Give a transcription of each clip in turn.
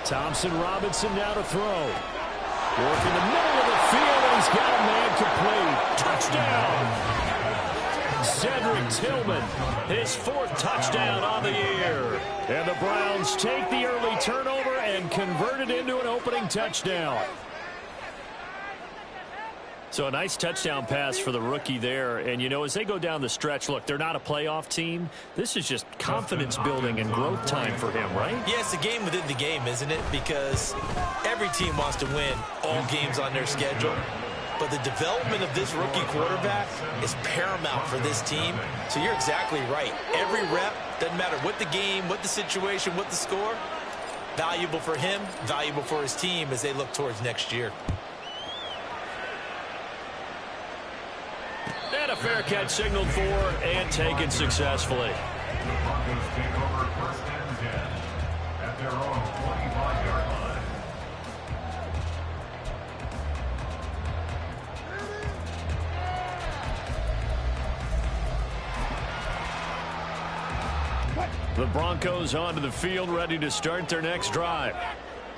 Thompson Robinson now to throw. Work in the middle of the field, and he's got a man complete. Touchdown! Cedric Tillman, his 4th touchdown on the year. And the Browns take the early turnover and convert it into an opening touchdown. So a nice touchdown pass for the rookie there. And, you know, as they go down the stretch, look, they're not a playoff team. This is just confidence building and growth time for him, right? Yeah, it's a game within the game, isn't it? Because every team wants to win all games on their schedule. But the development of this rookie quarterback is paramount for this team. So you're exactly right. Every rep, doesn't matter what the game, what the situation, what the score, valuable for him, valuable for his team as they look towards next year. And a fair catch signaled for and taken successfully. The Broncos take over 1st and 10 at their own 25-yard line. The Broncos onto the field, ready to start their next drive.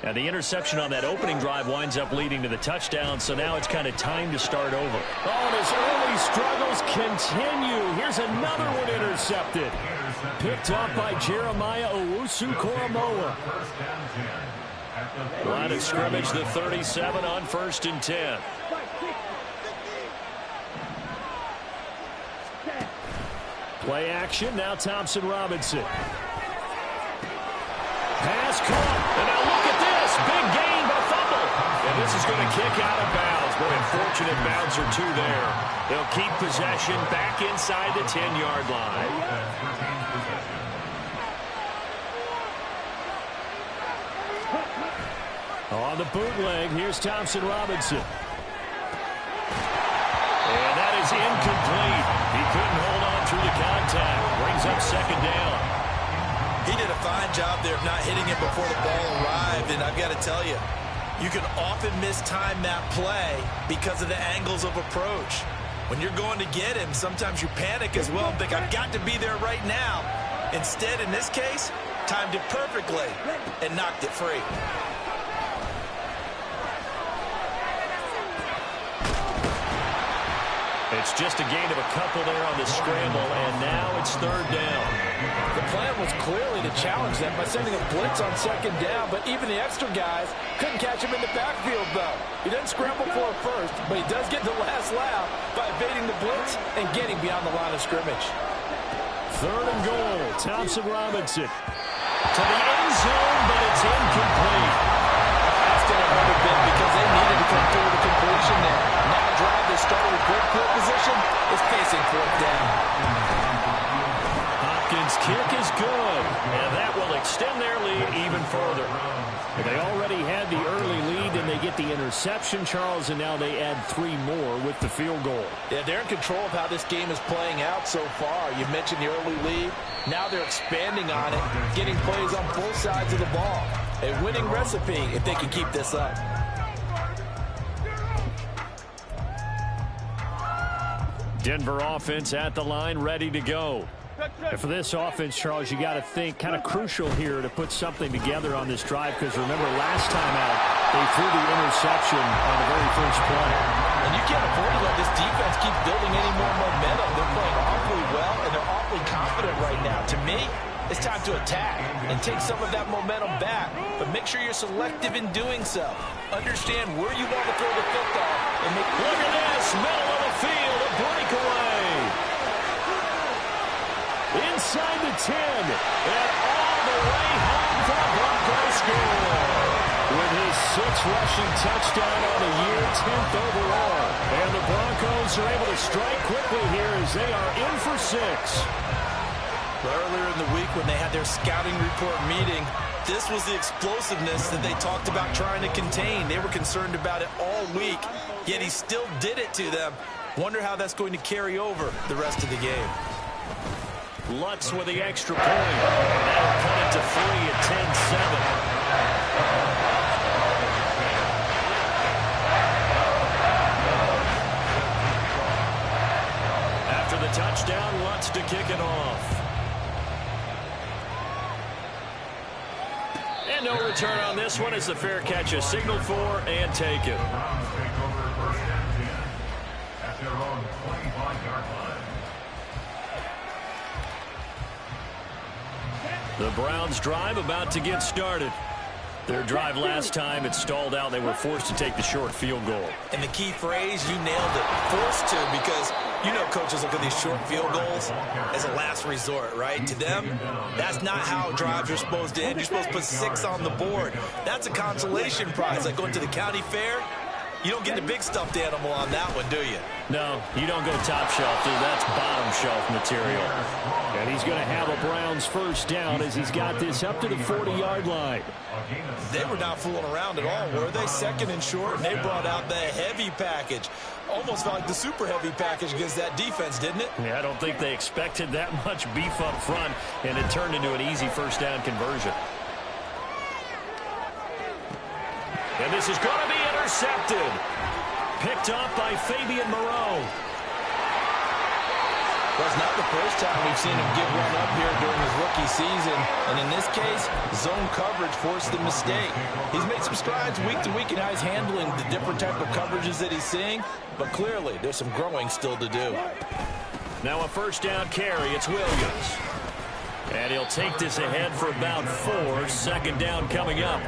And the interception on that opening drive winds up leading to the touchdown, so now it's kind of time to start over. Oh, and his early struggles continue. Here's another one intercepted. Picked up by Jeremiah Owusu-Koramoah. Line of scrimmage, the 37 on 1st and 10. Play action, now Thompson Robinson. Pass caught, and now look at this. Big gain, but a fumble. And this is going to kick out of bounds. But unfortunate bouncer two there. They'll keep possession back inside the 10-yard line. On the bootleg, here's Thompson Robinson. And that is incomplete. He couldn't hold on through the contact. Brings up 2nd down. He did a fine job there of not hitting it before the ball arrived, and I've got to tell you, you can often mistime that play because of the angles of approach. When you're going to get him, sometimes you panic as well and think, I've got to be there right now. Instead, in this case, timed it perfectly and knocked it free. It's just a gain of a couple there on the scramble, and now it's 3rd down. The plan was clearly to challenge them by sending a blitz on 2nd down, but even the extra guys couldn't catch him in the backfield, though. He doesn't scramble for it first, but he does get the last laugh by evading the blitz and getting beyond the line of scrimmage. 3rd and goal, Thompson Robinson. To the end zone, but it's incomplete. That's going to hurt a bit because they needed to come through the completion there. Now a drive that started with great field position is facing 4th down. Hopkins' kick is good, and that will extend their lead even further. They already had the early lead, and they get the interception, Charles, and now they add 3 more with the field goal. Yeah, they're in control of how this game is playing out so far. You mentioned the early lead. Now they're expanding on it, getting plays on both sides of the ball. A winning recipe if they can keep this up. Denver offense at the line, ready to go. And for this offense, Charles, you got to think kind of crucial here to put something together on this drive, because remember last time out they threw the interception on the very first play. And you can't afford to let this defense keep building any more momentum. They're playing awfully well, and they're awfully confident right now. To me, it's time to attack and take some of that momentum back, but make sure you're selective in doing so. Understand where you want to throw the football. And make Look at this, middle of the field, a breakaway. Inside the 10, and all the way home for a Broncos score. With his 6th rushing touchdown on the year, 10th overall. And the Broncos are able to strike quickly here as they are in for 6. Earlier in the week when they had their scouting report meeting, this was the explosiveness that they talked about trying to contain. They were concerned about it all week, yet he still did it to them. Wonder how that's going to carry over the rest of the game. Lutz with the extra point. That'll cut it to 3 at 10-7. After the touchdown, Lutz to kick it off. And no return on this one as the fair catch is signaled for and taken. Browns take over 1st and 10 at their own 25-yard line. The Browns drive about to get started. Their drive last time, it stalled out. They were forced to take the short field goal. And the key phrase, you nailed it, forced to, because you know coaches look at these short field goals as a last resort, right? To them, that's not how drives are supposed to end. You're supposed to put 6 on the board. That's a consolation prize, like going to the county fair. You don't get the big stuffed animal on that one, do you? No, you don't go top shelf, dude. That's bottom shelf material. And he's going to have a Browns first down as he's got this up to the 40-yard line. They were not fooling around at all, were they? 2nd and short, and they brought out the heavy package. Almost felt like the super heavy package against that defense, didn't it? Yeah, I don't think they expected that much beef up front, and it turned into an easy first down conversion. And this is going to be intercepted. Picked up by Fabian Moreau. Well, it's not the first time we've seen him give one up here during his rookie season. And in this case, zone coverage forced the mistake. He's made some strides week to week in how he's handling the different type of coverages that he's seeing. But clearly, there's some growing still to do. Now a first down carry. It's Williams. And he'll take this ahead for about 4. 2nd down coming up.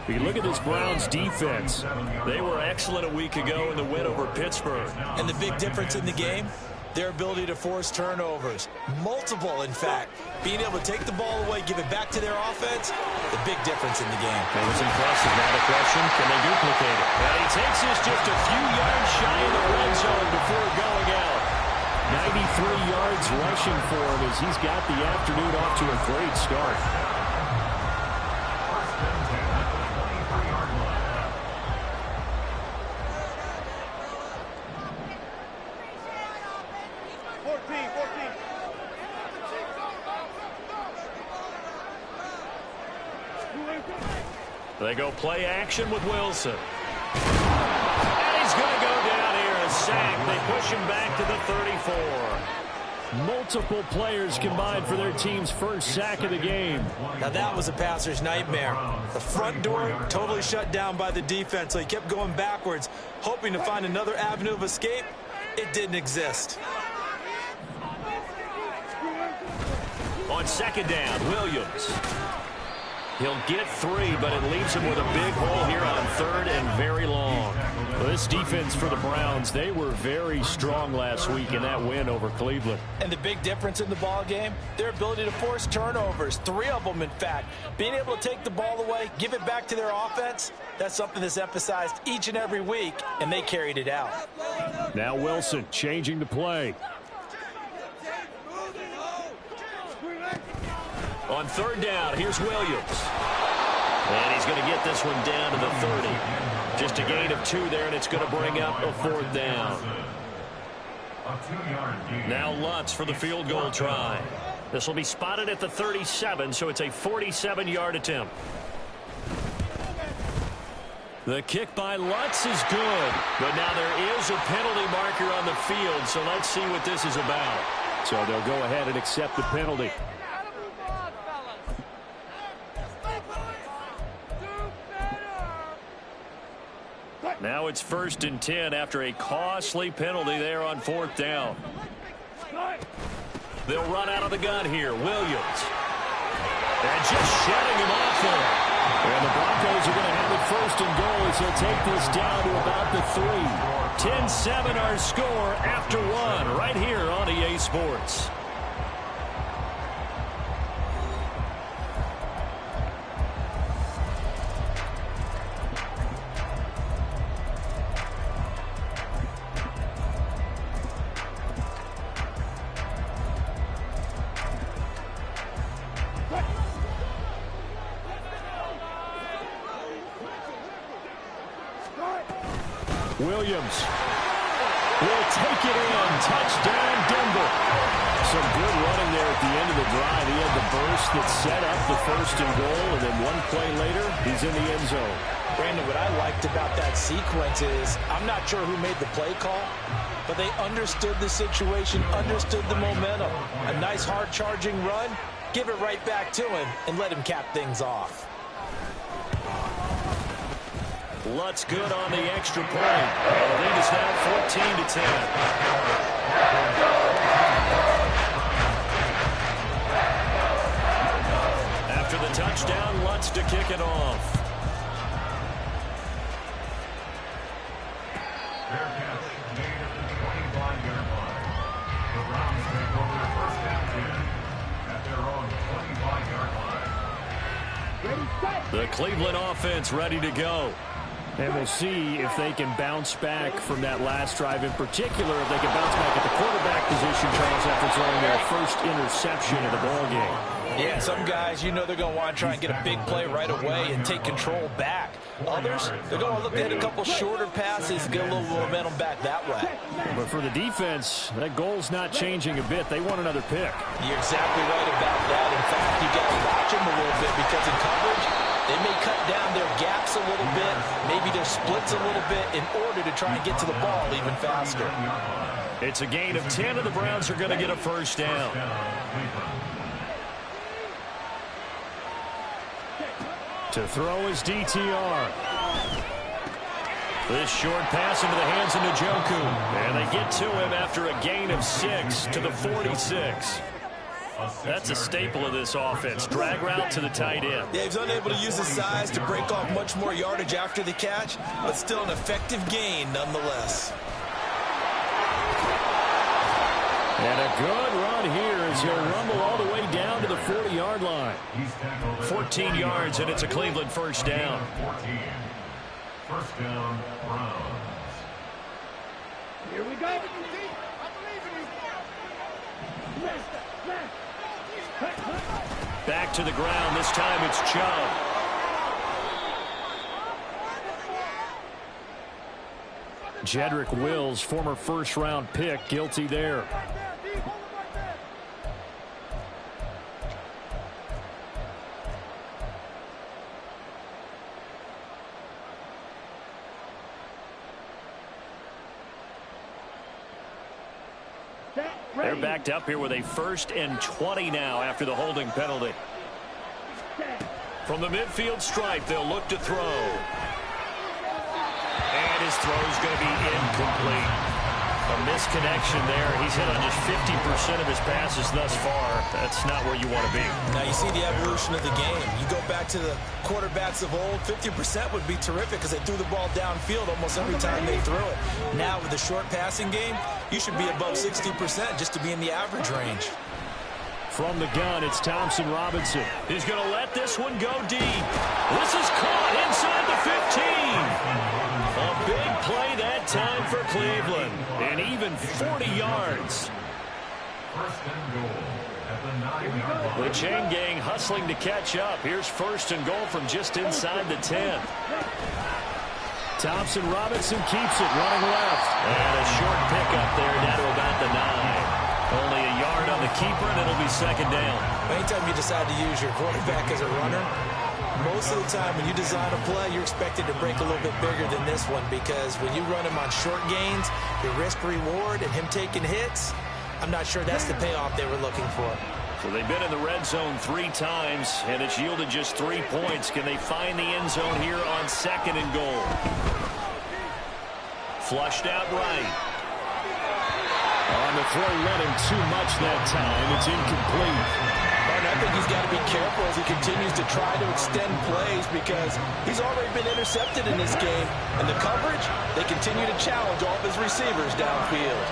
You look at this Browns defense. They were excellent a week ago in the win over Pittsburgh. And the big difference in the game, their ability to force turnovers. Multiple, in fact. Being able to take the ball away, give it back to their offense, the big difference in the game. It was impressive. Now the question, can they duplicate it? And he takes this just a few yards shy of the red zone before going out. 93 yards rushing for him as he's got the afternoon off to a great start. They go play action with Wilson. And he's going to go down here, a sack. They push him back to the 34. Multiple players combined for their team's first sack of the game. Now that was a passer's nightmare. The front door totally shut down by the defense, so he kept going backwards, hoping to find another avenue of escape. It didn't exist. On 2nd down, Williams. He'll get 3, but it leaves him with a big hole here on 3rd and very long. Well, this defense for the Browns, they were very strong last week in that win over Cleveland. And the big difference in the ball game, their ability to force turnovers, 3 of them, in fact. Being able to take the ball away, give it back to their offense, that's something that's emphasized each and every week, and they carried it out. Now Wilson changing the play. On 3rd down, here's Williams. And he's going to get this one down to the 30. Just a gain of 2 there, and it's going to bring up a 4th down. Now Lutz for the field goal try. This will be spotted at the 37, so it's a 47-yard attempt. The kick by Lutz is good, but now there is a penalty marker on the field, so let's see what this is about. So they'll go ahead and accept the penalty. Now it's 1st and 10 after a costly penalty there on 4th down. They'll run out of the gun here. Williams. And just shutting him off there. And the Broncos are going to have it 1st and goal as he'll take this down to about the 3. 10-7 our score after 1 right here on EA Sports. Williams will take it in. Touchdown, Denver. Some good running there at the end of the drive. He had the burst that set up the 1st and goal, and then one play later, he's in the end zone. Brandon, what I liked about that sequence is I'm not sure who made the play call, but they understood the situation, understood the momentum. A nice hard charging run, give it right back to him, and let him cap things off. Lutz good on the extra point. The lead is now 14-10. After the touchdown, Lutz to kick it off. Fair catch made at the 25-yard line. The Browns take over first and 10 at their own 25-yard line. The Cleveland offense ready to go. And we'll see if they can bounce back from that last drive. In particular, if they can bounce back at the quarterback position, Charles, after throwing their first interception of the ballgame. Yeah, some guys, you know they're going to want to try and get a big play right away and take control back. Others, they're going to look at a couple shorter passes and get a little momentum back that way. But for the defense, that goal's not changing a bit. They want another pick. You're exactly right about that. In fact, you got to watch them a little bit because in coverage, they may cut down their gaps a little bit, maybe their splits a little bit in order to try and get to the ball even faster. It's a gain of 10, and the Browns are going to get a first down. To throw is DTR. This short pass into the hands of Njoku. And they get to him after a gain of 6 to the 46. That's a staple of this offense. Drag route to the tight end. Yeah, he's unable to use his size to break off much more yardage after the catch, but still an effective gain nonetheless. And a good run here as he'll rumble all the way down to the 40-yard line. 14 yards, and it's a Cleveland first down. 14. First down, Browns. Here we go. Back to the ground. This time it's Chubb. Jedrick Wills, former first-round pick, guilty there. They're backed up here with a 1st and 20 now after the holding penalty. From the midfield stripe, they'll look to throw. And his throw is going to be incomplete. A misconnection there. He's hit on just 50% of his passes thus far. That's not where you want to be. Now you see the evolution of the game. You go back to the quarterbacks of old, 50% would be terrific because they threw the ball downfield almost every time they threw it. Now with the short passing game, you should be above 60% just to be in the average range. From the gun, it's Thompson Robinson. He's going to let this one go deep. This is caught inside the 15. A big play that time for Cleveland. And even 40 yards. First and goal at the 9-yard line. The chain gang hustling to catch up. Here's 1st and goal from just inside the 10. Thompson Robinson keeps it running left. And a short pickup there down to about the 9. Only a yard on the keeper, and it'll be 2nd down. Anytime you decide to use your quarterback as a runner, most of the time when you design a play, you're expected to break a little bit bigger than this one because when you run him on short gains, your risk-reward and him taking hits, I'm not sure that's the payoff they were looking for. So they've been in the red zone 3 times, and it's yielded just 3 points. Can they find the end zone here on 2nd and goal? Flushed out right. On the throw, let him too much that time. It's incomplete. And I think he's got to be careful as he continues to try to extend plays because he's already been intercepted in this game. And the coverage, they continue to challenge all of his receivers downfield.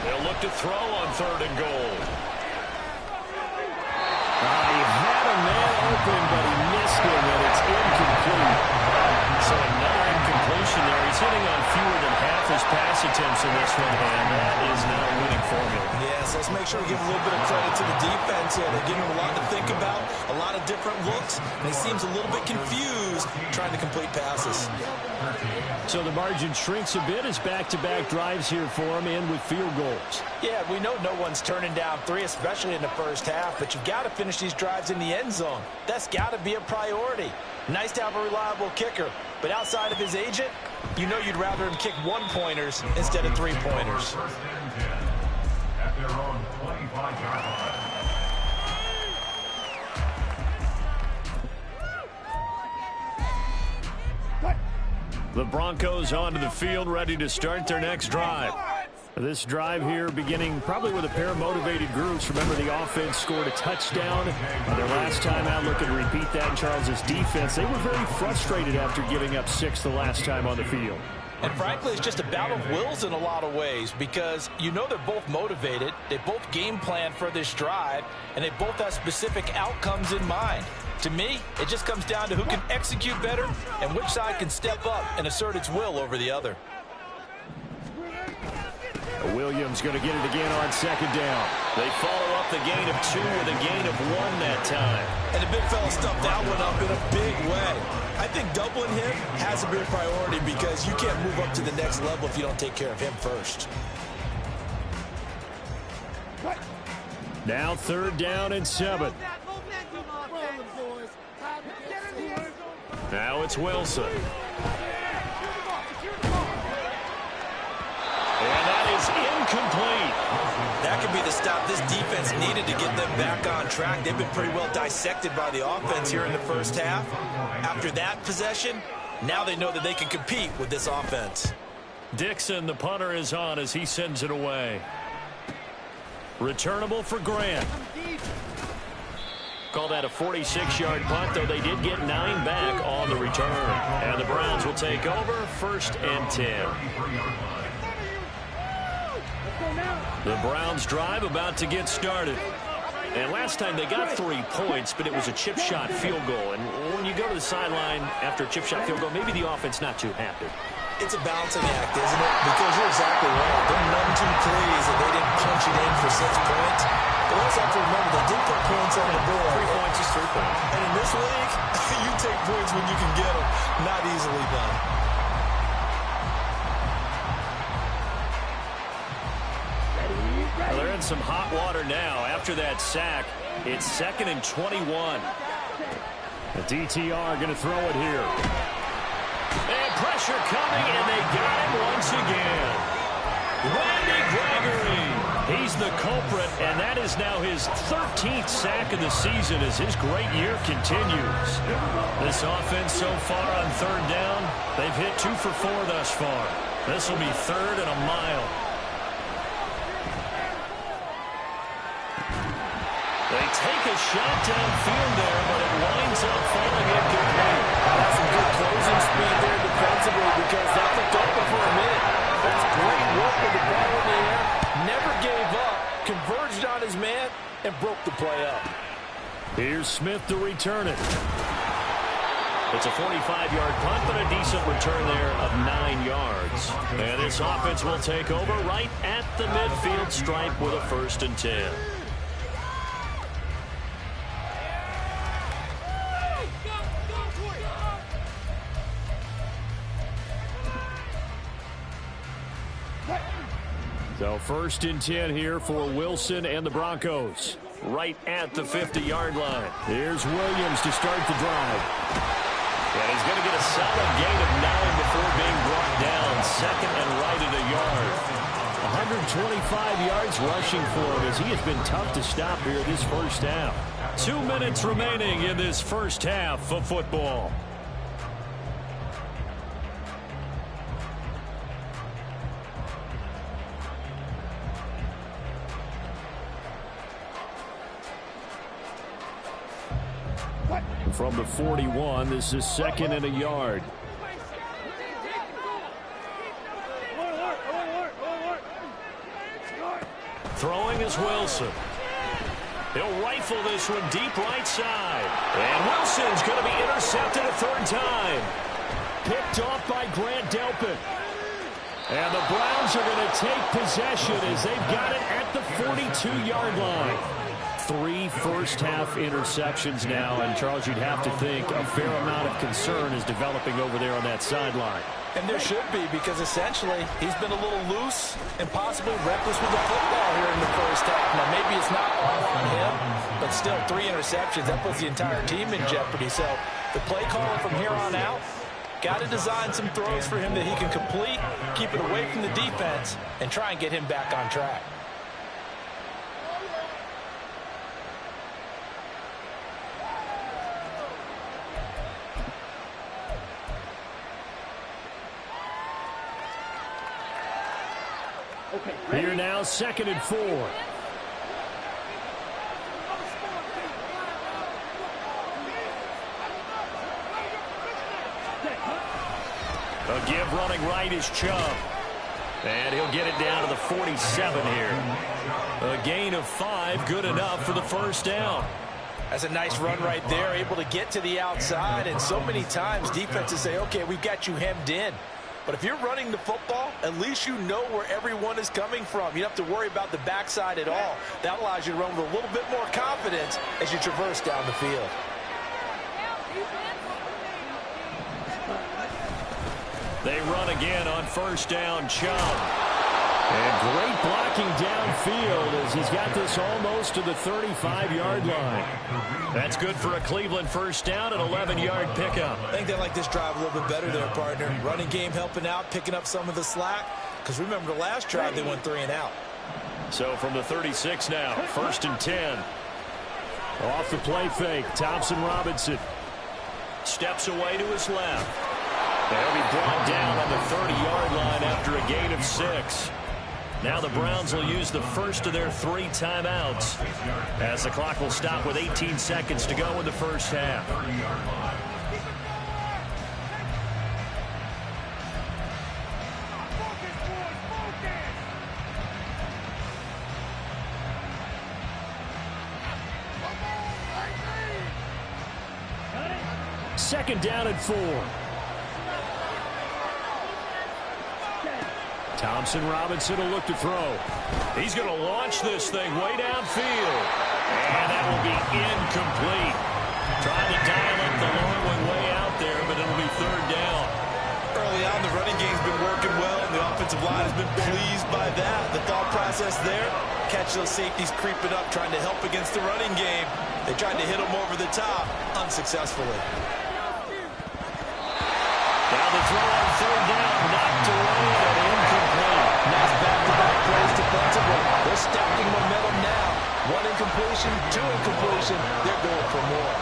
They'll look to throw on 3rd and goal. He had a man open, but he missed him, and it's incomplete. So another incompletion there. He's hitting on fewer than half his pass attempts in this one, and that is not a winning formula. Yes, let's make sure we give a little bit of credit to the defense here. They're giving him a lot to think about, a lot of different looks, and he seems a little bit confused trying to complete passes. So the margin shrinks a bit as back-to-back drives here for him, and with field goals. Yeah, we know no one's turning down 3, especially in the first half, but you've got to finish these drives in the end zone. That's got to be a priority. Nice to have a reliable kicker, but outside of his agent, you know you'd rather him kick 1-pointers instead of 3-pointers. First and 10 at their own 25-yard line. The Broncos onto the field, ready to start their next drive. This drive here beginning probably with a pair of motivated groups. Remember, the offense scored a touchdown their last time out. Looking to repeat that in Charles's defense. They were very frustrated after giving up 6 the last time on the field. And frankly, it's just a battle of wills in a lot of ways because you know they're both motivated. They both game plan for this drive, and they both have specific outcomes in mind. To me, it just comes down to who can execute better and which side can step up and assert its will over the other. Williams going to get it again on second down. They follow up the gain of 2 with a gain of 1 that time. And the big fella stuffed that one up in a big way. I think doubling him has to be a priority because you can't move up to the next level if you don't take care of him first. Now 3rd down and 7. Now it's Wilson. And that is incomplete. That could be the stop this defense needed to get them back on track. They've been pretty well dissected by the offense here in the first half. After that possession, now they know that they can compete with this offense. Dixon, the punter, is on as he sends it away. Returnable for Grant. Call that a 46-yard punt, though they did get 9 back on the return. And the Browns will take over 1st and 10. The Browns drive about to get started. And last time they got 3 points, but it was a chip shot field goal. And when you go to the sideline after a chip shot field goal, maybe the offense not too happy. It's a balancing act, isn't it? Because you're exactly right. They're none too pleased that they didn't punch it in for 6 points. But also have to remember, they did put points on the board. 3 points is 3 points. And in this league, you take points when you can get them. Not easily done. Well, they're in some hot water now. After that sack, it's 2nd and 21. The DTR going to throw it here. And pressure coming, and they got him once again. Randy Gregory. He's the culprit, and that is now his 13th sack of the season as his great year continues. This offense so far on 3rd down, they've hit 2 for 4 thus far. This will be 3rd and a mile. They take a shot downfield there, but it winds up falling incomplete. That's some good closing speed there defensively because that looked open for a minute. That's great work with the ball in the air. Never gave up, converged on his man, and broke the play up. Here's Smith to return it. It's a 45-yard punt, but a decent return there of 9 yards. And this offense will take over right at the midfield stripe with a 1st and 10. So 1st and 10 here for Wilson and the Broncos. Right at the 50-yard line. Here's Williams to start the drive. And he's going to get a solid gain of 9 before being brought down. 2nd and right at a yard. 125 yards rushing for him as he has been tough to stop here this first half. 2 minutes remaining in this first half of football. From the 41, this is 2nd and a yard. Throwing is Wilson. He'll rifle this one deep right side. And Wilson's going to be intercepted a 3rd time. Picked off by Grant Delpit. And the Browns are going to take possession as they've got it at the 42-yard line. 3 first-half interceptions now, and Charles, you'd have to think a fair amount of concern is developing over there on that sideline. And there should be because essentially he's been a little loose and possibly reckless with the football here in the first half. Now maybe it's not all on him, but still 3 interceptions. That puts the entire team in jeopardy. So the play caller from here on out, got to design some throws for him that he can complete, keep it away from the defense, and try and get him back on track. Here now, 2nd and 4. A give running right is Chubb. And he'll get it down to the 47 here. A gain of 5, good enough for the first down. That's a nice run right there, able to get to the outside. And so many times defenses say, okay, we've got you hemmed in. But if you're running the football, at least you know where everyone is coming from. You don't have to worry about the backside at all. That allows you to run with a little bit more confidence as you traverse down the field. They run again on first down, Chubb. And great blocking downfield as he's got this almost to the 35-yard line. That's good for a Cleveland first down, an 11-yard pickup. I think they like this drive a little bit better there, partner. Running game helping out, picking up some of the slack. Because remember, the last drive they went 3 and out. So from the 36 now, 1st and 10. Off the play fake, Thompson Robinson. Steps away to his left. They'll be brought down on the 30-yard line after a gain of 6. Now the Browns will use the first of their 3 timeouts as the clock will stop with 18 seconds to go in the first half. Second down and 4. Thompson Robinson will look to throw. He's going to launch this thing way downfield. And that will be incomplete. Trying to dial up the long one way out there, but it'll be 3rd down. Early on, the running game's been working well, and the offensive line has been pleased by that. The thought process there, catch those safeties creeping up, trying to help against the running game. They tried to hit them over the top, unsuccessfully. Now the throw on 3rd down, knocked away and incomplete. Nice back-to-back plays defensively. They're stacking momentum now. 1 incompletion, 2 incompletion. They're going for more.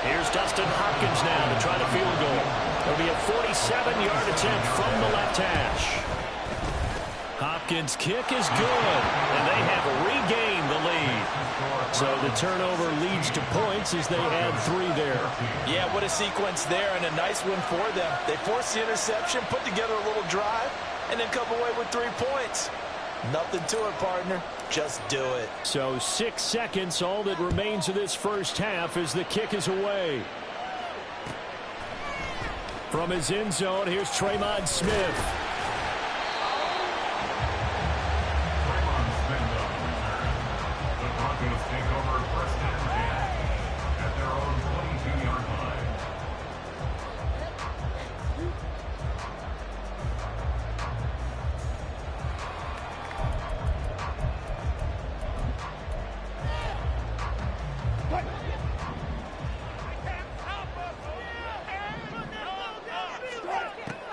Here's Dustin Hopkins now to try the field goal. It'll be a 47-yard attempt from the left hash. Hopkins' kick is good, and they have regained the lead. So the turnover leads to points as they add 3 there. Yeah, what a sequence there, and a nice win for them. They forced the interception, put together a little drive, and then come away with 3 points. Nothing to it, partner. Just do it. So 6 seconds, all that remains of this first half as the kick is away. From his end zone, here's Tremon Smith.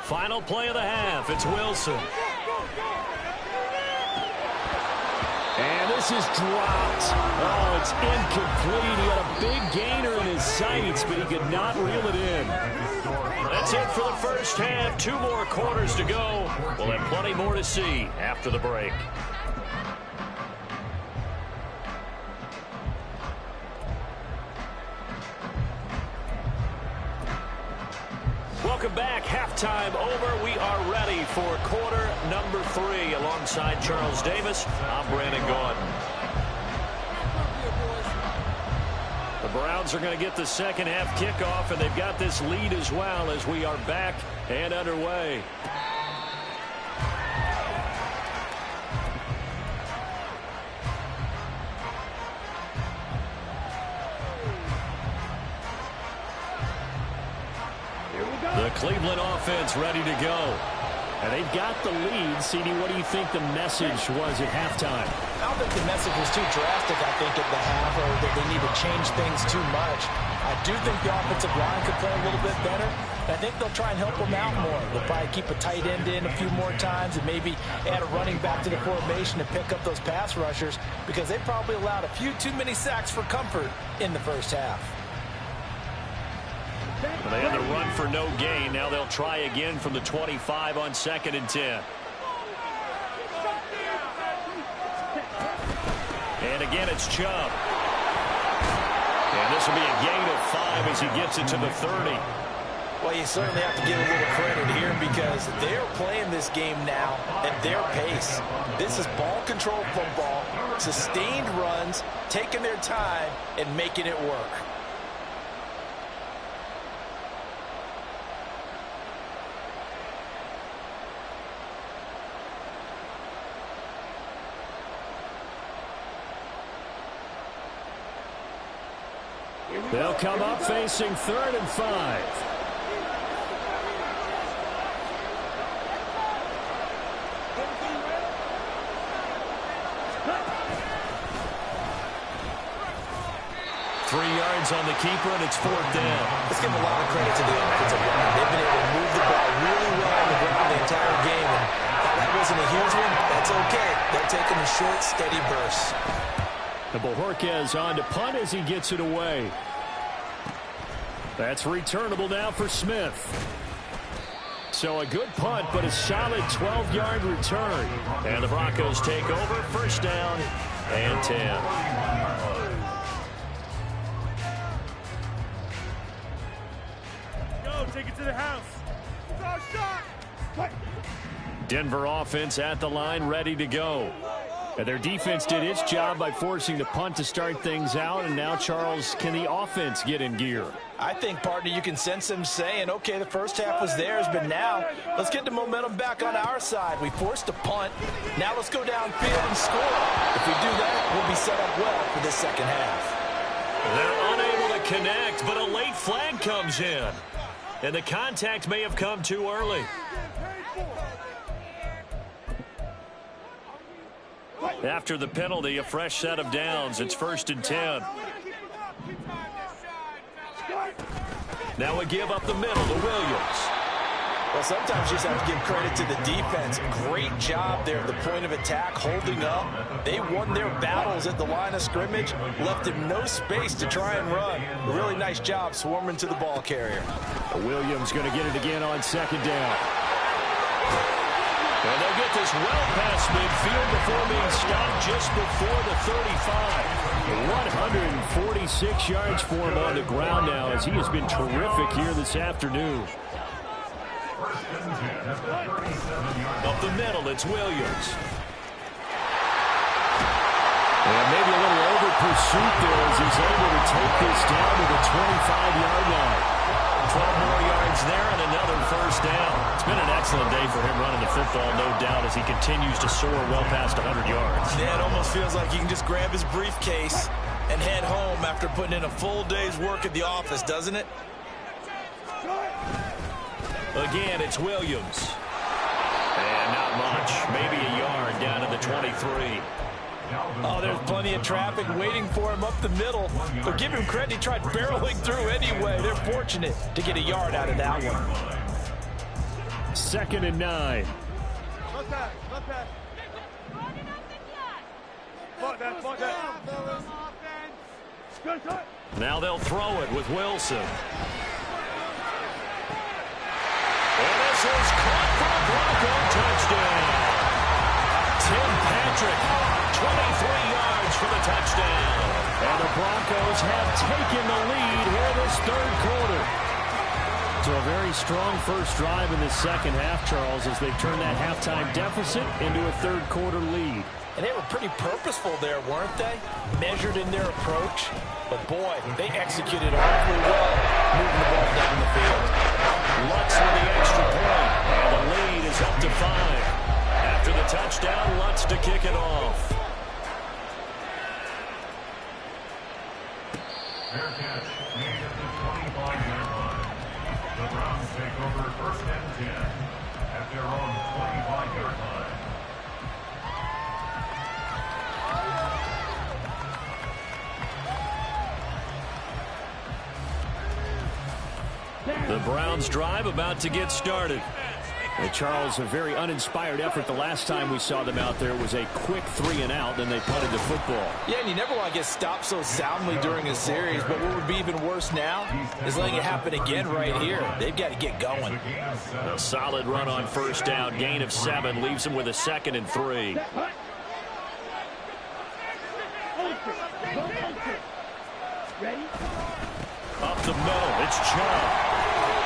Final play of the half. It's Wilson. And this is dropped. Oh, it's incomplete. He had a big gainer in his sights, but he could not reel it in. That's it for the first half. 2 more quarters to go. We'll have plenty more to see after the break. Welcome back. Halftime over. We are ready for quarter number 3. Alongside Charles Davis, I'm Brandon Gaudin. The Browns are going to get the second half kickoff, and they've got this lead as well as we are back and underway. The Cleveland offense ready to go. And they've got the lead. CD, what do you think the message was at halftime? I don't think the message was too drastic, I think, at the half, or that they need to change things too much. I do think the offensive line could play a little bit better. I think they'll try and help them out more. They'll probably keep a tight end in a few more times and maybe add a running back to the formation to pick up those pass rushers, because they probably allowed a few too many sacks for comfort in the first half. Well, they had the run for no gain. Now they'll try again from the 25 on 2nd and 10. And again, it's Chubb. And this will be a gain of 5 as he gets it to the 30. Well, you certainly have to give a little credit here because they're playing this game now at their pace. This is ball control football, sustained runs, taking their time, and making it work. They'll come up facing 3rd and 5. On the keeper, and it's 4th down. Let's give a lot of credit to the offensive line. They've been able to move the ball really well on the ground the entire game, and while that wasn't a huge one, that's okay. They're taking a short, steady burst. The Bojorquez on to punt as he gets it away. That's returnable now for Smith. So a good punt, but a solid 12-yard return. And the Broncos take over, 1st down and 10. Take it to the house. Shot. Denver offense at the line, ready to go. And their defense did its job by forcing the punt to start things out. And now, Charles, can the offense get in gear? I think, partner, you can sense them saying, okay, the first half was theirs, but now let's get the momentum back on our side. We forced a punt. Now let's go downfield and score. If we do that, we'll be set up well for the second half. They're unable to connect, but a late flag comes in. And the contact may have come too early. After the penalty, a fresh set of downs. It's 1st and 10. Now a give up the middle to Williams. Well, sometimes you just have to give credit to the defense. Great job there at the point of attack, holding up. They won their battles at the line of scrimmage, left him no space to try and run. A really nice job swarming to the ball carrier. Williams going to get it again on 2nd down. And they'll get this well past midfield before being stopped just before the 35. 146 yards for him on the ground now as he has been terrific here this afternoon. Up the middle, it's Williams. And maybe a little over pursuit there as he's able to take this down to the 25-yard line. 12 more yards there and another 1st down. It's been an excellent day for him running the football, no doubt, as he continues to soar well past 100 yards. Yeah, it almost feels like he can just grab his briefcase and head home after putting in a full day's work at the office, doesn't it? Again, it's Williams. And not much. Maybe a yard down to the 23. Oh, there's plenty of traffic waiting for him up the middle. But give him credit, he tried barreling through anyway. They're fortunate to get a yard out of that one. 2nd and 9. Now they'll throw it with Wilson. And this is caught for a Bronco touchdown. Tim Patrick, 23 yards for the touchdown. And the Broncos have taken the lead here this 3rd quarter. So a very strong first drive in the second half, Charles, as they turn that halftime deficit into a 3rd quarter lead. And they were pretty purposeful there, weren't they? Measured in their approach. But, boy, they executed awfully well, moving the ball down the field. Lutz with the extra point, and the lead is up to 5. After the touchdown, Lutz to kick it off. Fair catch made at the 25-yard line. The Browns take over 1st and 10 at their own 25-yard line. The Browns drive about to get started. And Charles, a very uninspired effort the last time we saw them out there was a quick 3-and-out, then they punted the football. Yeah, and you never want to get stopped so soundly during a series, but what would be even worse now is letting it happen again right here. They've got to get going. A solid run on 1st down, gain of 7, leaves them with a 2nd and 3. Up the middle, it's Chubb.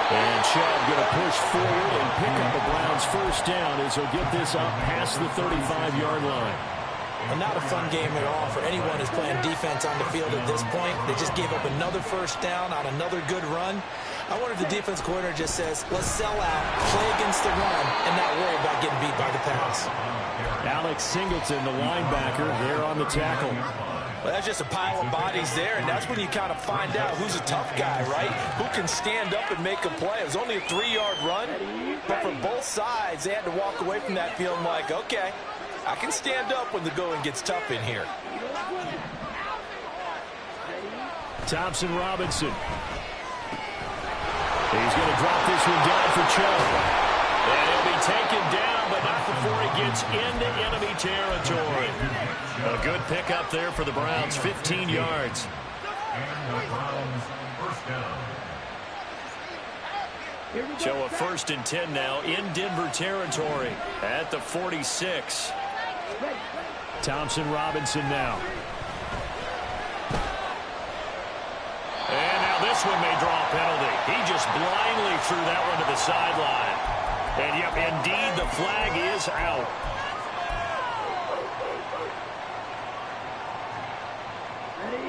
And Chubb going to push forward and pick up the Browns' first down as he'll get this up past the 35-yard line. Well, not a fun game at all for anyone who's playing defense on the field at this point. They just gave up another first down on another good run. I wonder if the defense coordinator just says, let's sell out, play against the run, and not worry about getting beat by the pass. Alex Singleton, the linebacker, there on the tackle. Well, that's just a pile of bodies there, and that's when you kind of find out who's a tough guy, right? Who can stand up and make a play. It was only a 3-yard run, but for both sides, they had to walk away from that feeling like, okay, I can stand up when the going gets tough in here. Thompson Robinson. He's going to drop this one down for Chubb. And he'll be taken down, but not before he gets into enemy territory. A good pickup there for the Browns, 15 yards. And the Browns first down. So a 1st and 10 now in Denver territory at the 46. Thompson Robinson now. And now this one may draw a penalty. He just blindly threw that one to the sideline. And yep, indeed, the flag is out.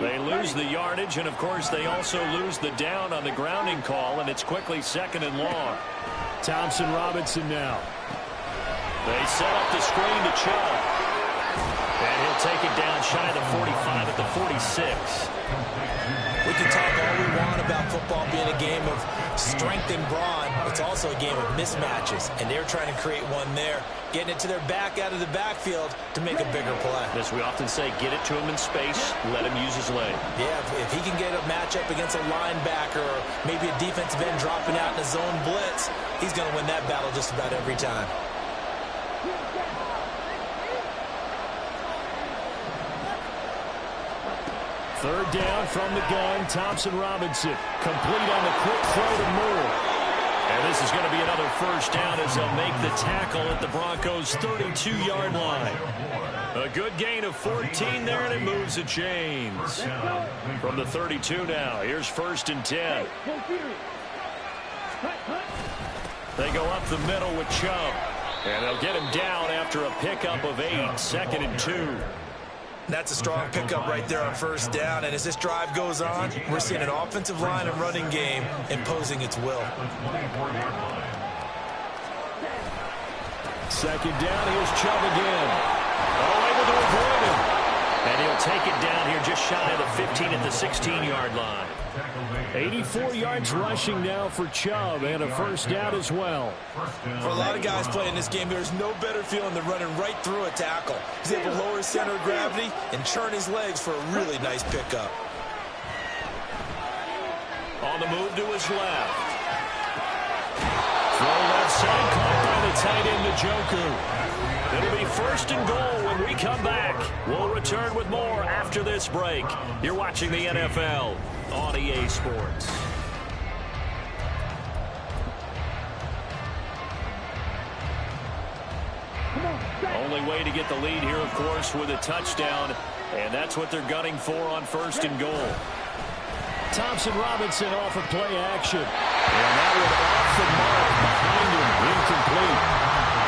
They lose the yardage, and of course they also lose the down on the grounding call, and it's quickly 2nd and long. Thompson Robinson now. They set up the screen to Chubb. And he'll take it down shy of the 45 at the 46. We can talk all we want about football being a game of strength and brawn. It's also a game of mismatches, and they're trying to create one there, getting it to their back out of the backfield to make a bigger play. As we often say, get it to him in space, let him use his leg. Yeah, if he can get a matchup against a linebacker or maybe a defensive end dropping out in a zone blitz, he's going to win that battle just about every time. Third down from the gun, Thompson Robinson. Complete on the quick throw to Moore. And this is going to be another first down as they'll make the tackle at the Broncos' 32-yard line. A good gain of 14 there, and it moves the chains. From the 32 now, here's 1st and 10. They go up the middle with Chubb. And they'll get him down after a pickup of 8, 2nd and 2. That's a strong pickup right there on first down, and as this drive goes on, we're seeing an offensive line and running game imposing its will. 2nd down, here's Chubb again. Oh, able to avoid him. And he'll take it down here just shy of the 15 at the 16-yard line. 84 yards rushing now for Chubb, and a first down as well. For a lot of guys playing this game, there's no better feeling than running right through a tackle. He's able to lower his center of gravity and churn his legs for a really nice pickup. On the move to his left. Throw left side, caught by the tight end, Njoku. It'll be 1st and goal when we come back. We'll return with more after this break. You're watching the NFL on EA Sports. Only way to get the lead here, of course, with a touchdown, and that's what they're gunning for on 1st and goal. Thompson Robinson off of play action. And that one off the mark behind him, incomplete.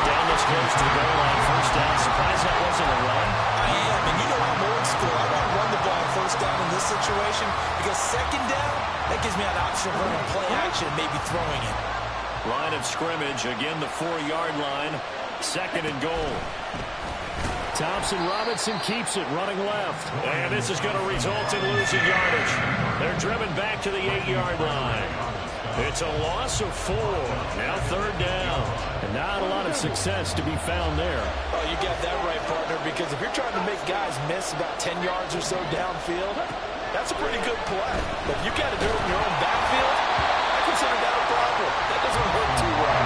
Down this close to the goal line, first down. Surprised that wasn't a run. I am, and you know I'm old school. I want to run the ball on first down in this situation because 2nd down, that gives me an option of running play action, maybe throwing it. Line of scrimmage, again the 4-yard line, 2nd and goal. Thompson Robinson keeps it, running left. And this is going to result in losing yardage. They're driven back to the 8-yard line. It's a loss of 4. Now 3rd down. And not a lot of success to be found there. Oh, you got that right, partner, because if you're trying to make guys miss about 10 yards or so downfield, that's a pretty good play. But if you got to do it in your own backfield, I consider that a problem. That doesn't work too well.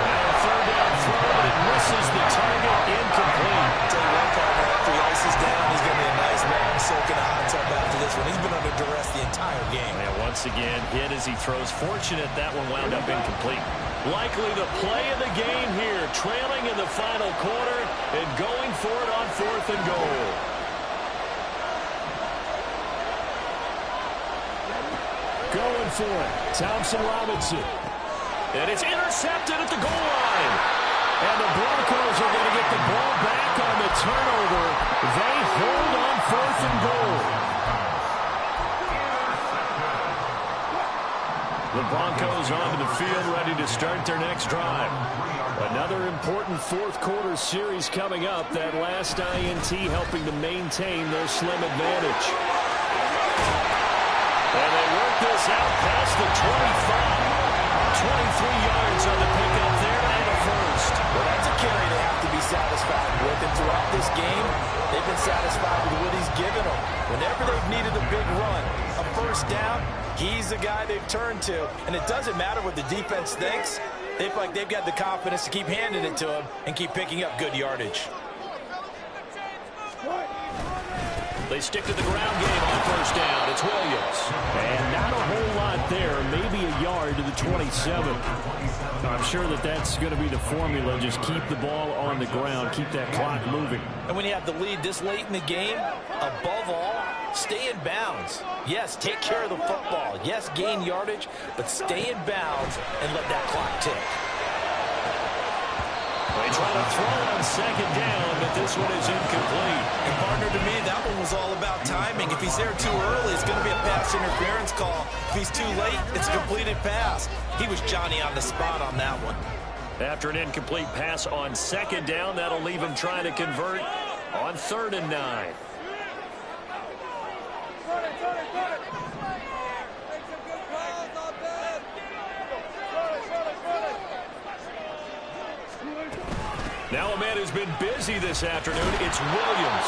Now a 3rd down throw, but it misses the target, incomplete. Tell you what, partner, after he ices down, he's going to be a nice man soaking a hot tub after this one. He's been under duress the entire game. And once again, hit as he throws. Fortunate that one wound up incomplete. Likely the play of the game here, trailing in the final quarter and going for it on 4th and goal. going for it. Thompson Robinson. And it's intercepted at the goal line. And the Broncos are going to get the ball back on the turnover. They hold on 4th and goal. The Broncos onto the field, ready to start their next drive. Another important fourth-quarter series coming up. That last INT helping to maintain their slim advantage. And they work this out past the 25. 23 yards on the pickup there and a first. Well, that's a carry they have to be satisfied with. And throughout this game, they've been satisfied with what he's given them. Whenever they've needed a big run, a first down, he's the guy they've turned to. And it doesn't matter what the defense thinks. They feel like they've got the confidence to keep handing it to him and keep picking up good yardage. They stick to the ground game on first down. It's Williams. And not a whole lot there. Maybe a yard to the 27. I'm sure that that's going to be the formula. Just keep the ball on the ground. Keep that clock moving. And when you have the lead this late in the game, above all, stay in bounds. Yes, take care of the football. Yes, gain yardage, but stay in bounds and let that clock tick. They try to throw on second down, but this one is incomplete. And partner, to me, that one was all about timing. If he's there too early, it's going to be a pass interference call. If he's too late, it's a completed pass. He was Johnny on the spot on that one. After an incomplete pass on second down, that'll leave him trying to convert on 3rd and 9. Now a man who's been busy this afternoon, it's Williams.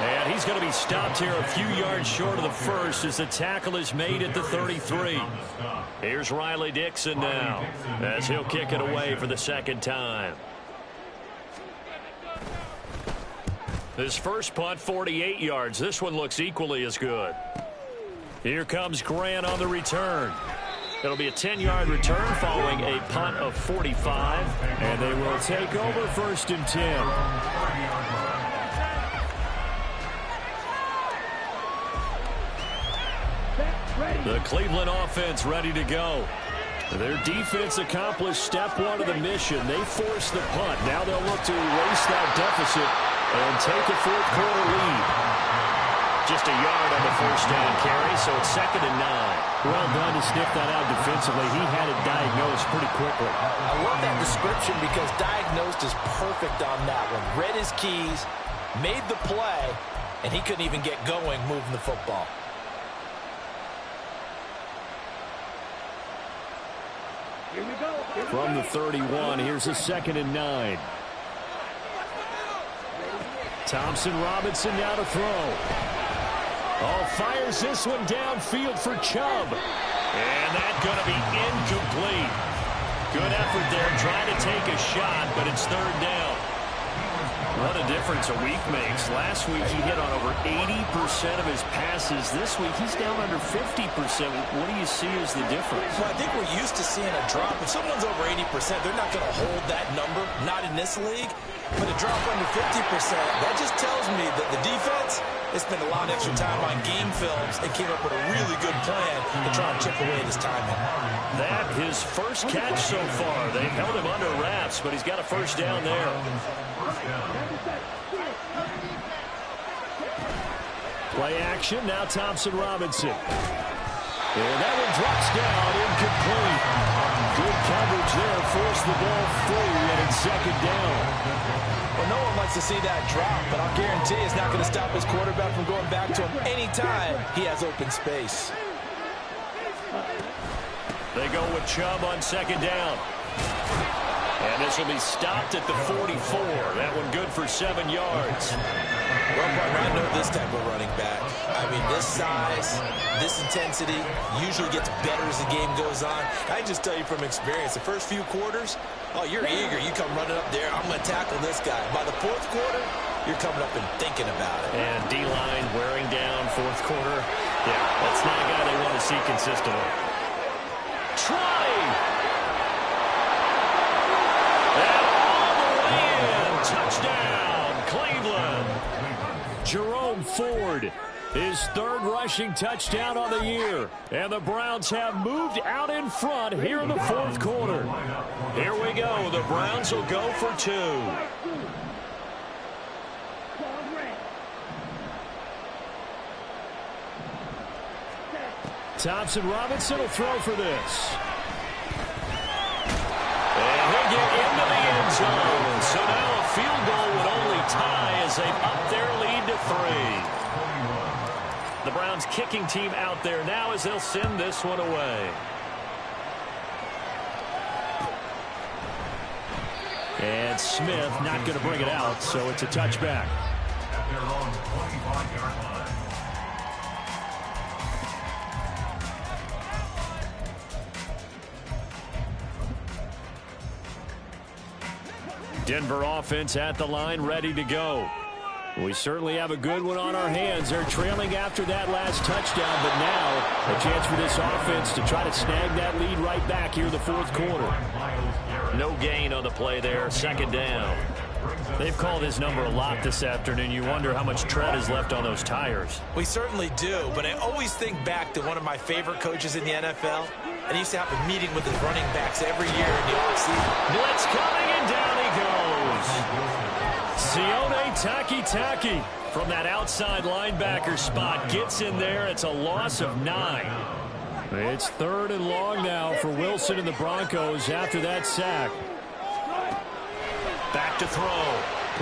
And he's going to be stopped here a few yards short of the first as the tackle is made at the 33. Here's Riley Dixon now as he'll kick it away for the second time. His first punt, 48 yards. This one looks equally as good. Here comes Grant on the return. It'll be a 10-yard return following a punt of 45. And they will take over 1st and 10. The Cleveland offense ready to go. Their defense accomplished step one of the mission. They forced the punt. Now they'll look to erase that deficit and take a fourth-quarter lead. Just a yard on the first down carry, so it's 2nd and 9. Well done to sniff that out defensively. He had it diagnosed pretty quickly. I love that description because diagnosed is perfect on that one. Read his keys, made the play, and he couldn't even get going moving the football. Here we go. From the 31, here's a 2nd and 9. Thompson Robinson now to throw. Oh, fires this one downfield for Chubb. And that's going to be incomplete. Good effort there trying to take a shot, but it's 3rd down. What a difference a week makes. Last week he hit on over 80% of his passes. This week he's down under 50%. What do you see as the difference? Well, I think we're used to seeing a drop. If someone's over 80%, they're not going to hold that number, not in this league. But a drop under 50%, that just tells me that the defense has spent a lot of extra time on game films and came up with a really good plan to try and chip away at his timing. That his first catch so far. They've held him under wraps, but he's got a first down there. Play action, now Thompson Robinson. And that one drops down, incomplete. Good coverage there, forced the ball free, and it's 2nd down. Well, no one likes to see that drop, but I'll guarantee it's not going to stop his quarterback from going back to him anytime he has open space. They go with Chubb on 2nd down. And this will be stopped at the 44. That one good for 7 yards. Well, partner, I know this type of running back. I mean, this size, this intensity usually gets better as the game goes on. I just tell you from experience, the first few quarters, oh, you're eager. You come running up there, I'm going to tackle this guy. By the 4th quarter, you're coming up and thinking about it. And D-line wearing down 4th quarter. Yeah, that's not a guy they want to see consistently. Try! And all the way in. Touchdown, Cleveland. Jerome Ford His third rushing touchdown on the year. And the Browns have moved out in front here in the fourth quarter. Here we go. The Browns will go for 2. Thompson Robinson will throw for this. And he'll get into the end zone. So now a field goal would only tie as they've upped their lead to 3. The Browns kicking team out there now as they'll send this one away. And Smith not going to bring it out, so it's a touchback. At their own 25-yard line. Denver offense at the line, ready to go. We certainly have a good one on our hands. They're trailing after that last touchdown, but now a chance for this offense to try to snag that lead right back here in the fourth quarter. No gain on the play there. Second down. They've called his number a lot this afternoon. You wonder how much tread is left on those tires. We certainly do, but I always think back to one of my favorite coaches in the NFL, and he used to have a meeting with his running backs every year in the offseason. Blitz coming, and down he goes. Sione Takitaki from that outside linebacker spot gets in there. It's a loss of 9. It's 3rd and long now for Wilson and the Broncos after that sack. Back to throw.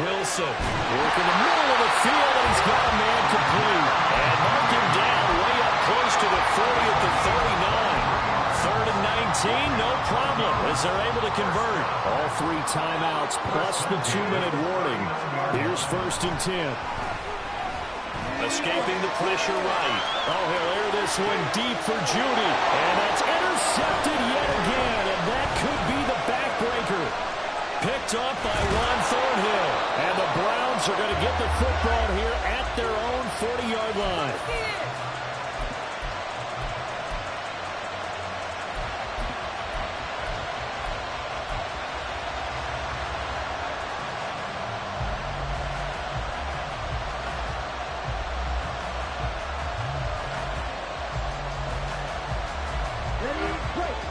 Wilson work in the middle of the field, and he's got a man complete. And mark him down way up close to the 40 at the 39. 3rd and 19, no problem as they're able to convert. All 3 timeouts plus the 2-minute warning. Here's 1st and 10. Escaping the pressure right. Oh, he'll air this one deep for Judy. And that's intercepted yet again, and that could be the backbreaker. Picked up by Ron Thornhill. And the Browns are going to get the football here at their own 40-yard line.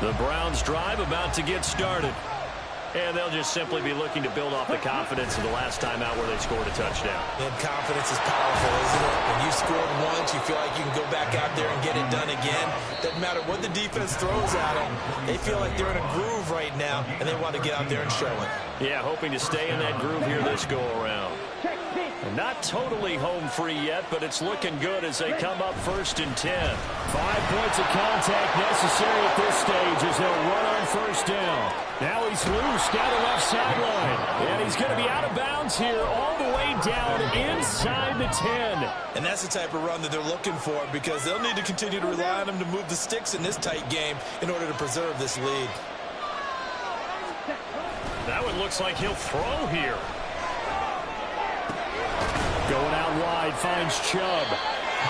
The Browns drive about to get started. And they'll just simply be looking to build off the confidence of the last time out where they scored a touchdown. And confidence is powerful, isn't it? When you scored once, you feel like you can go back out there and get it done again. Doesn't matter what the defense throws at them. They feel like they're in a groove right now, and they want to get out there and show it. Yeah, hoping to stay in that groove here this go-around. Not totally home free yet, but it's looking good as they come up 1st and 10. 5 points of contact necessary at this stage as they'll run on 1st down. Now he's loose down the left sideline. And he's going to be out of bounds here all the way down inside the 10. And that's the type of run that they're looking for because they'll need to continue to rely on him to move the sticks in this tight game in order to preserve this lead. That one looks like he'll throw here. Going out wide, finds Chubb.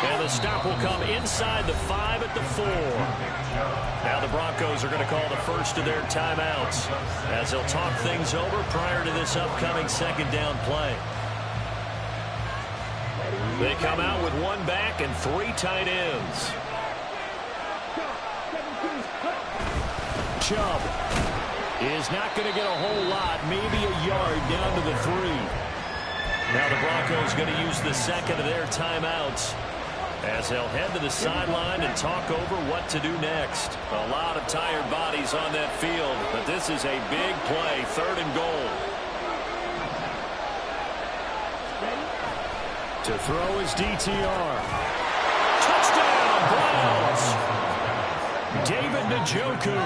And the stop will come inside the 5 at the 4. Now the Broncos are going to call the first of their timeouts as they'll talk things over prior to this upcoming 2nd down play. They come out with 1 back and 3 tight ends. Chubb is not going to get a whole lot, maybe a yard down to the 3. Now the Broncos going to use the 2nd of their timeouts as they'll head to the sideline and talk over what to do next. A lot of tired bodies on that field, but this is a big play, 3rd and goal. To throw is DTR. Touchdown, Browns! David Njoku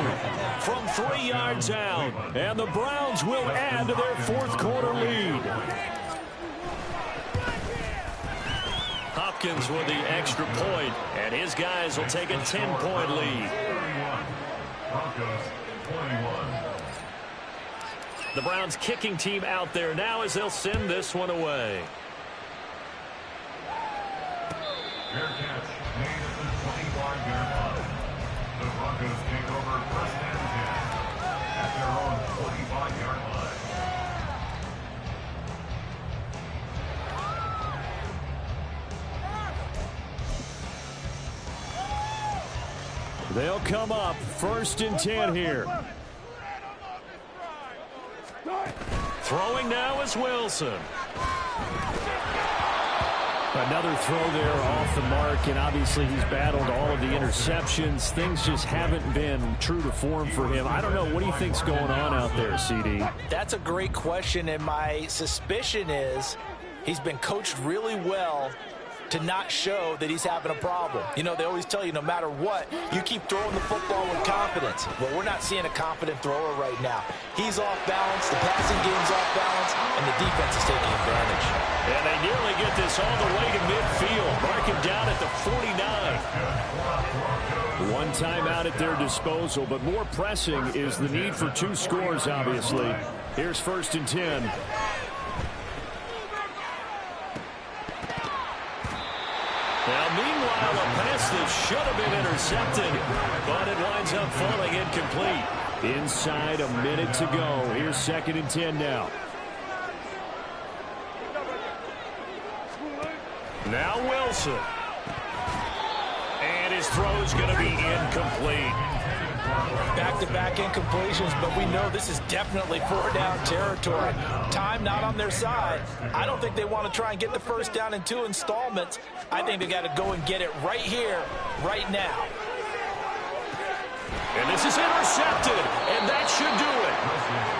From 3 yards out. and the Browns will add to their 4th quarter lead. Hopkins with the extra point, and his guys will take a 10-point lead. 31. Broncos 21. The Browns kicking team out there now as they'll send this one away. Fair catch made at the 25-yard line. The Broncos take over 1st and 10 at their own 45-yard line. They'll come up 1st and 10 here. Throwing now is Wilson. Another throw there off the mark, and obviously he's battled all of the interceptions. Things just haven't been true to form for him. I don't know. What do you think's going on out there, CD? That's a great question, and my suspicion is he's been coached really well to not show that he's having a problem. You know, they always tell you no matter what, you keep throwing the football with confidence. Well, we're not seeing a confident thrower right now. He's off balance, the passing game's off balance, and the defense is taking advantage. And they nearly get this all the way to midfield. Mark him down at the 49. One timeout at their disposal, but more pressing is the need for 2 scores, obviously. Here's 1st and 10. Now, meanwhile, a pass that should have been intercepted, but it winds up falling incomplete. Inside a minute to go. Here's 2nd and 10 now. Now Wilson. And his throw's going to be incomplete. Back-to-back incompletions, but we know this is definitely 4-down territory. Time not on their side. I don't think they want to try and get the 1st down in 2 installments. I think they got to go and get it right here, right now. And this is intercepted, and that should do it.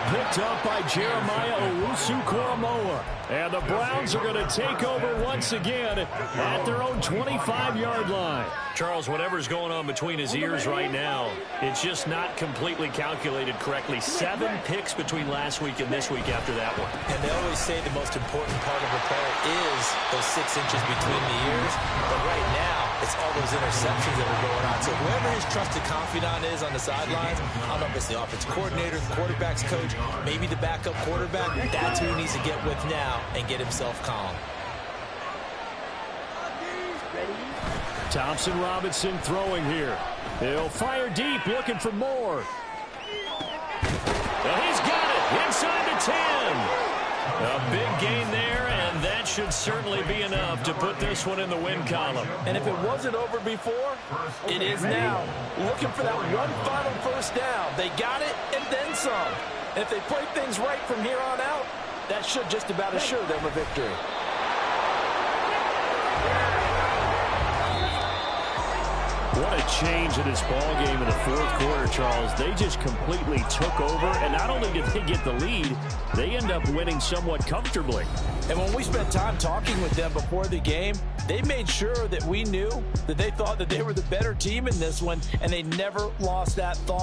Picked up by Jeremiah Owusu-Koramoah. And the Browns are going to take over once again at their own 25-yard line. Charles, whatever's going on between his ears right now, it's just not completely calculated correctly. 7 picks between last week and this week after that one. And they always say the most important part of a player is those 6 inches between the ears. But right now, it's all those interceptions that are going on. So whoever his trusted confidant is on the sidelines, I don't know if it's the offensive coordinator, the quarterback's coach, maybe the backup quarterback, that's who he needs to get with now and get himself calm. Thompson Robinson throwing here. He'll fire deep, looking for more. Well, he's got it inside the 10. A big gain there, and that should certainly be enough to put this one in the win column. And if it wasn't over before, it is now. Looking for that one final 1st down. They got it and then some. And if they play things right from here on out, that should just about assure them a victory. What a change in this ball game in the 4th quarter, Charles. They just completely took over, and not only did they get the lead, they end up winning somewhat comfortably. And when we spent time talking with them before the game, they made sure that we knew that they thought that they were the better team in this one, and they never lost that thought.